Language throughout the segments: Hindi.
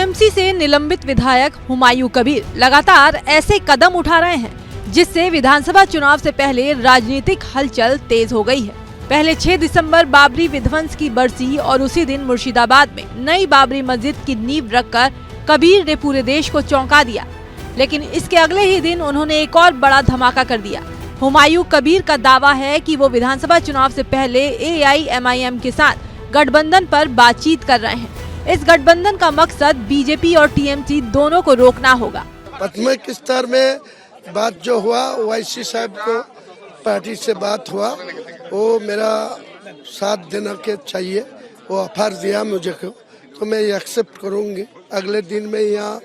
टीएमसी से निलंबित विधायक हुमायूं कबीर लगातार ऐसे कदम उठा रहे हैं जिससे विधानसभा चुनाव से पहले राजनीतिक हलचल तेज हो गई है। पहले 6 दिसंबर बाबरी विध्वंस की बरसी और उसी दिन मुर्शिदाबाद में नई बाबरी मस्जिद की नींव रखकर कबीर ने पूरे देश को चौंका दिया। लेकिन इसके अगले ही दिन उन्होंने एक और बड़ा धमाका कर दिया। हुमायूं कबीर का दावा है कि वो विधानसभा चुनाव से पहले AIMIM के साथ गठबंधन पर बातचीत कर रहे हैं। इस गठबंधन का मकसद बीजेपी और टीएमसी दोनों को रोकना होगा। प्राथमिक स्तर में बात जो हुआ, ओवैसी साहब को पार्टी से बात हुआ, वो मेरा साथ देना के चाहिए, वो ऑफर दिया मुझे को, तो मैं एक्सेप्ट करूंगी। अगले दिन में यहाँ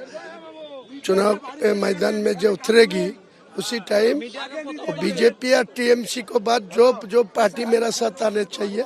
चुनाव के मैदान में जो उतरेगी उसी टाइम बीजेपी या टीएमसी को बात जो पार्टी मेरा साथ आने चाहिए,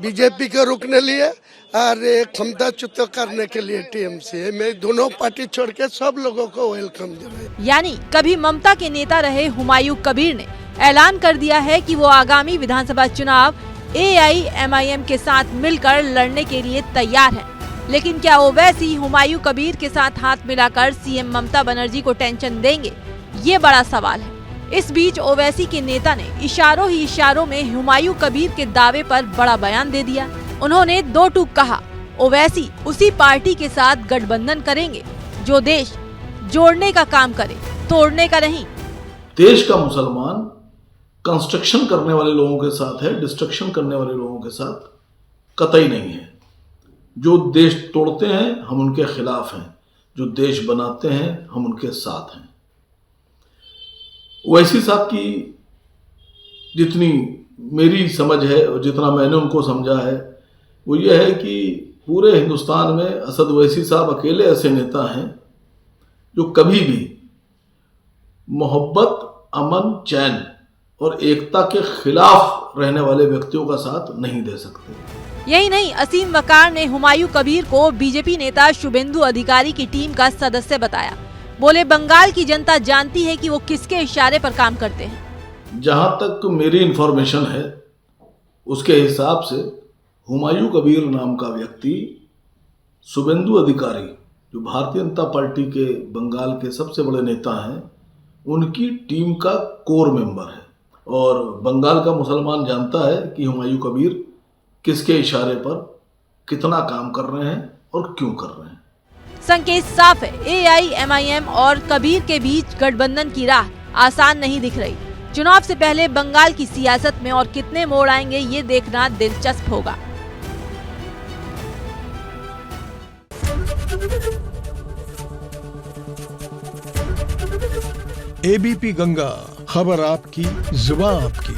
बीजेपी को रोकने लिए और क्षमताच्युत करने के लिए टीएमसी है। मैं दोनों पार्टी छोड़ के सब लोगों को वेलकम दे रहे हैं। यानी कभी ममता के नेता रहे हुमायूं कबीर ने ऐलान कर दिया है कि वो आगामी विधानसभा चुनाव AIMIM के साथ मिलकर लड़ने के लिए तैयार हैं। लेकिन क्या ओवैसी हुमायूं कबीर के साथ हाथ मिलाकर सीएम ममता बनर्जी को टेंशन देंगे, ये बड़ा सवाल है। इस बीच ओवैसी के नेता ने इशारों ही इशारों में हुमायूं कबीर के दावे पर बड़ा बयान दे दिया। उन्होंने 2 टूक कहा, ओवैसी उसी पार्टी के साथ गठबंधन करेंगे जो देश जोड़ने का काम करे, तोड़ने का नहीं। देश का मुसलमान कंस्ट्रक्शन करने वाले लोगों के साथ है, डिस्ट्रक्शन करने वाले लोगों के साथ कतई नहीं है। जो देश तोड़ते हैं हम उनके खिलाफ हैं, जो देश बनाते हैं हम उनके साथ हैं। ओवैसी साहब की जितनी मेरी समझ है और जितना मैंने उनको समझा है वो ये है कि पूरे हिंदुस्तान में असद ओवैसी साहब अकेले ऐसे नेता हैं जो कभी भी मोहब्बत, अमन, चैन और एकता के खिलाफ रहने वाले व्यक्तियों का साथ नहीं दे सकते। यही नहीं, असीम वकार ने हुमायूं कबीर को बीजेपी नेता शुभेंदु अधिकारी की टीम का सदस्य बताया। बोले, बंगाल की जनता जानती है कि वो किसके इशारे पर काम करते हैं। जहां तक मेरी इंफॉर्मेशन है उसके हिसाब से हुमायूं कबीर नाम का व्यक्ति शुभेंदु अधिकारी, जो भारतीय जनता पार्टी के बंगाल के सबसे बड़े नेता हैं, उनकी टीम का कोर मेंबर है। और बंगाल का मुसलमान जानता है कि हुमायूं कबीर किसके इशारे पर कितना काम कर रहे हैं और क्यों कर रहे हैं। संकेत साफ है, AIMIM और कबीर के बीच गठबंधन की राह आसान नहीं दिख रही। चुनाव से पहले बंगाल की सियासत में और कितने मोड़ आएंगे, ये देखना दिलचस्प होगा। ABP गंगा, खबर आपकी, जुबान आपकी।